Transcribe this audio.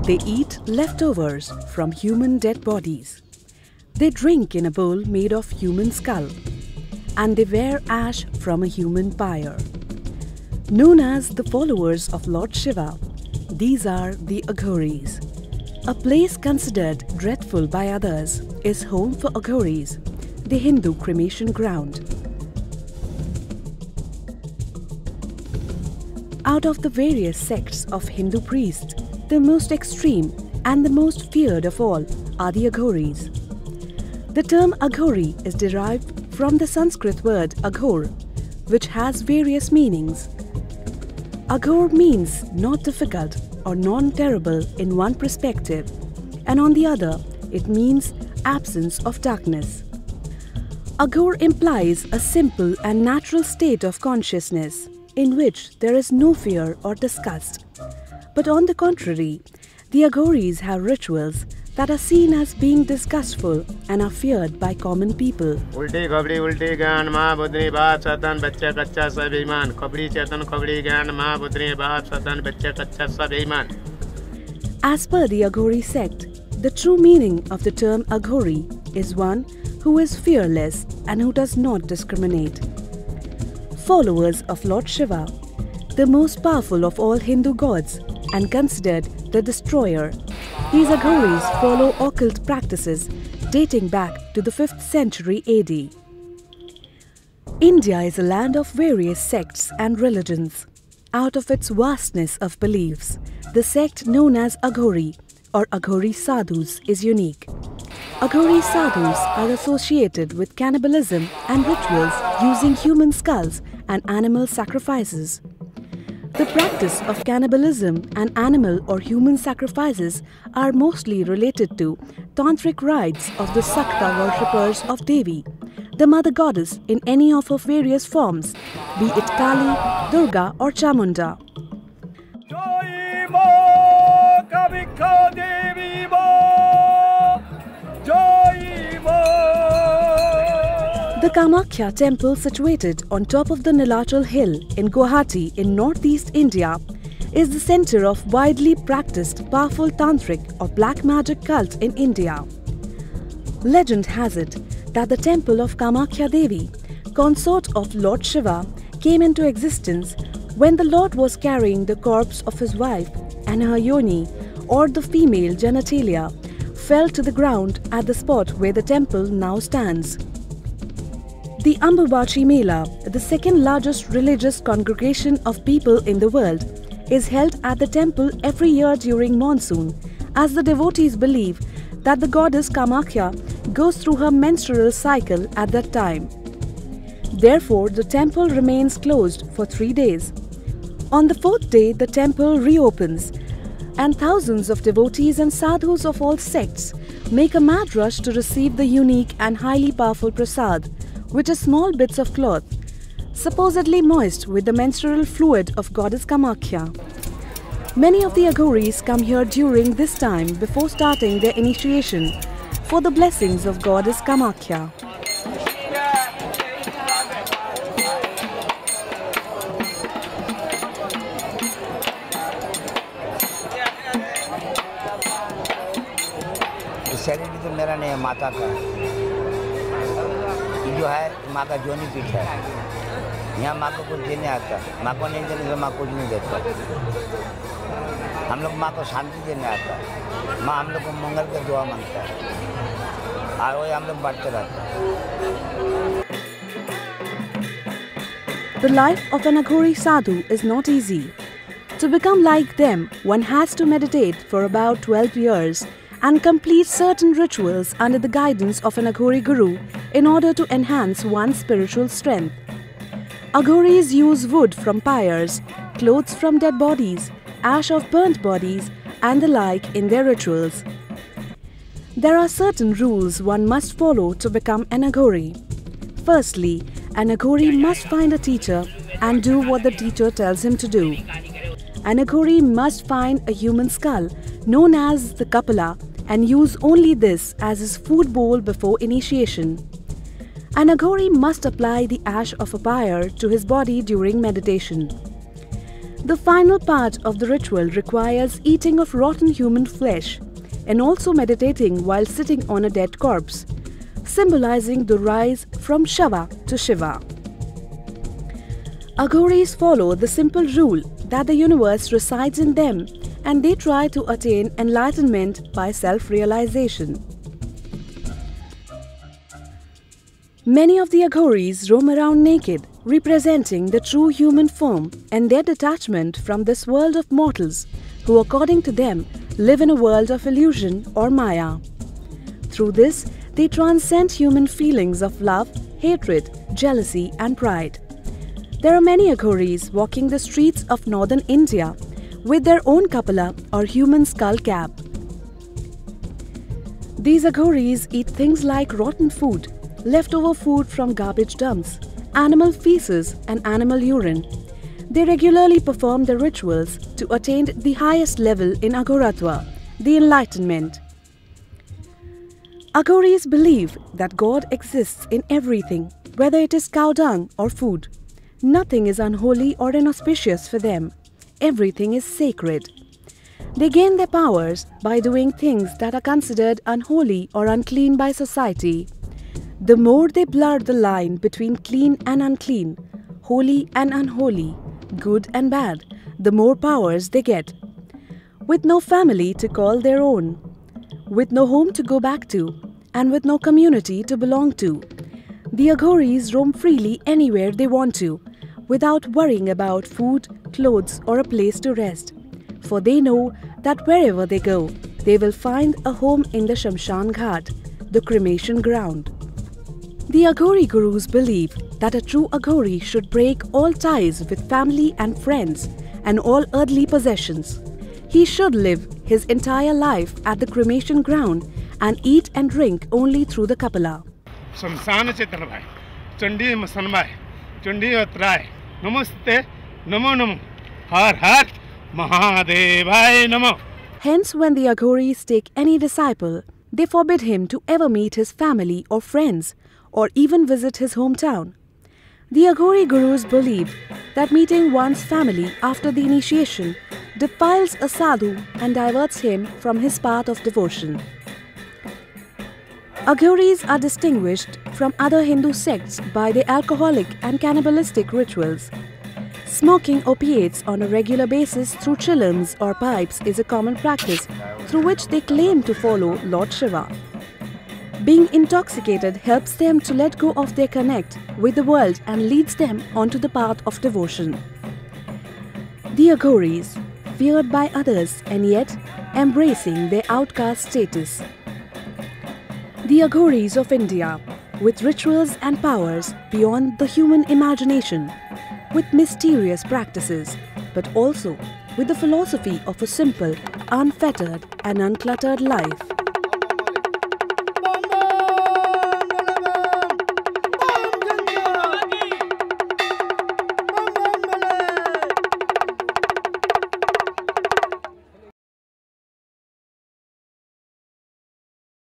They eat leftovers from human dead bodies. They drink in a bowl made of human skull. And they wear ash from a human pyre. Known as the followers of Lord Shiva, these are the Aghoris. A place considered dreadful by others is home for Aghoris, the Hindu cremation ground. Out of the various sects of Hindu priests, the most extreme and the most feared of all are the Aghoris. The term Aghori is derived from the Sanskrit word Aghor, which has various meanings. Aghor means not difficult or non-terrible in one perspective, and on the other, it means absence of darkness. Aghor implies a simple and natural state of consciousness in which there is no fear or disgust. But on the contrary, the Aghoris have rituals that are seen as being disgustful and are feared by common people. उल्टी खबड़ी उल्टी ज्ञान माँ बुद्धि बाप सतन बच्चा कच्चा सब ईमान खबड़ी चेतन खबड़ी ज्ञान माँ बुद्धि बाप सतन बच्चा कच्चा सब ईमान. As per the Aghori sect, the true meaning of the term Aghori is one who is fearless and who does not discriminate. Followers of Lord Shiva, the most powerful of all Hindu gods and considered the destroyer, these Aghoris follow occult practices dating back to the 5th century AD. India is a land of various sects and religions. Out of its vastness of beliefs, the sect known as Aghori or Aghori sadhus is unique. Aghori sadhus are associated with cannibalism and rituals using human skulls and animal sacrifices. The practice of cannibalism and animal or human sacrifices are mostly related to tantric rites of the Sakta worshippers of Devi, the mother goddess in any of her various forms, be it Kali, Durga or Chamunda. The Kamakhya temple, situated on top of the Nilachal hill in Guwahati in northeast India, is the center of widely practiced powerful tantric or black magic cult in India. Legend has it that the temple of Kamakhya Devi, consort of Lord Shiva, came into existence when the Lord was carrying the corpse of his wife, and her yoni, or the female genitalia, fell to the ground at the spot where the temple now stands. The Ambubachi Mela, the second largest religious congregation of people in the world, is held at the temple every year during monsoon, as the devotees believe that the goddess Kamakhya goes through her menstrual cycle at that time. Therefore, the temple remains closed for 3 days. On the 4th day, the temple reopens, and thousands of devotees and sadhus of all sects make a mad rush to receive the unique and highly powerful prasad, which is small bits of cloth, supposedly moist with the menstrual fluid of goddess Kamakhya. Many of the Aghoris come here during this time before starting their initiation for the blessings of goddess Kamakhya. शरीर तो मेरा नहीं है, माता का। ये जो है माँ का जोनी पीठ है। यहाँ माँ को कुछ देने आता, माँ को नहीं देने तो माँ कुछ नहीं देता। हम लोग माँ को शांति देने आता, माँ हम लोग को मंगल का दुआ मांगता है, और वही हम लोग बांटते रहते हैं। The life of an Aghori sadhu is not easy. To become like them, one has to meditate for about 12 years and complete certain rituals under the guidance of an Aghori guru in order to enhance one's spiritual strength. Aghoris use wood from pyres, clothes from dead bodies, ash of burnt bodies, and the like in their rituals. There are certain rules one must follow to become an Aghori. Firstly, an Aghori must find a teacher and do what the teacher tells him to do. An Aghori must find a human skull, known as the Kapala, and use only this as his food bowl before initiation. An Aghori must apply the ash of a pyre to his body during meditation. The final part of the ritual requires eating of rotten human flesh and also meditating while sitting on a dead corpse, symbolizing the rise from Shava to Shiva. Aghoris follow the simple rule that the universe resides in them, and they try to attain enlightenment by self-realization. Many of the Aghoris roam around naked, representing the true human form and their detachment from this world of mortals who, according to them, live in a world of illusion or Maya. Through this, they transcend human feelings of love, hatred, jealousy and pride. There are many Aghoris walking the streets of northern India with their own kapala or human skull cap. These Aghoris eat things like rotten food, leftover food from garbage dumps, animal feces and animal urine. They regularly perform their rituals to attain the highest level in Aghoratva, the enlightenment. Aghoris believe that God exists in everything, whether it is cow dung or food. Nothing is unholy or inauspicious for them. Everything is sacred. They gain their powers by doing things that are considered unholy or unclean by society. The more they blur the line between clean and unclean, holy and unholy, good and bad, the more powers they get. With no family to call their own, with no home to go back to, and with no community to belong to, the Aghoris roam freely anywhere they want to, without worrying about food, clothes or a place to rest. For they know that wherever they go, they will find a home in the Shamshan Ghat, the cremation ground. The Aghori Gurus believe that a true Aghori should break all ties with family and friends and all earthly possessions. He should live his entire life at the cremation ground and eat and drink only through the kapala. शमशान चेतन भाई चंडी मसनमाय चंडी अत्राय नमस्ते नमो नमो हर हर महादेवाय नमो. Hence, when the Aghoris take any disciple, they forbid him to ever meet his family or friends or even visit his hometown. The Aghori Gurus believe that meeting one's family after the initiation defiles a sadhu and diverts him from his path of devotion. Aghoris are distinguished from other Hindu sects by their alcoholic and cannibalistic rituals. Smoking opiates on a regular basis through chillums or pipes is a common practice through which they claim to follow Lord Shiva. Being intoxicated helps them to let go of their connect with the world and leads them onto the path of devotion. The Aghoris, feared by others and yet embracing their outcast status. The Aghoris of India, with rituals and powers beyond the human imagination, with mysterious practices, but also with the philosophy of a simple, unfettered and uncluttered life.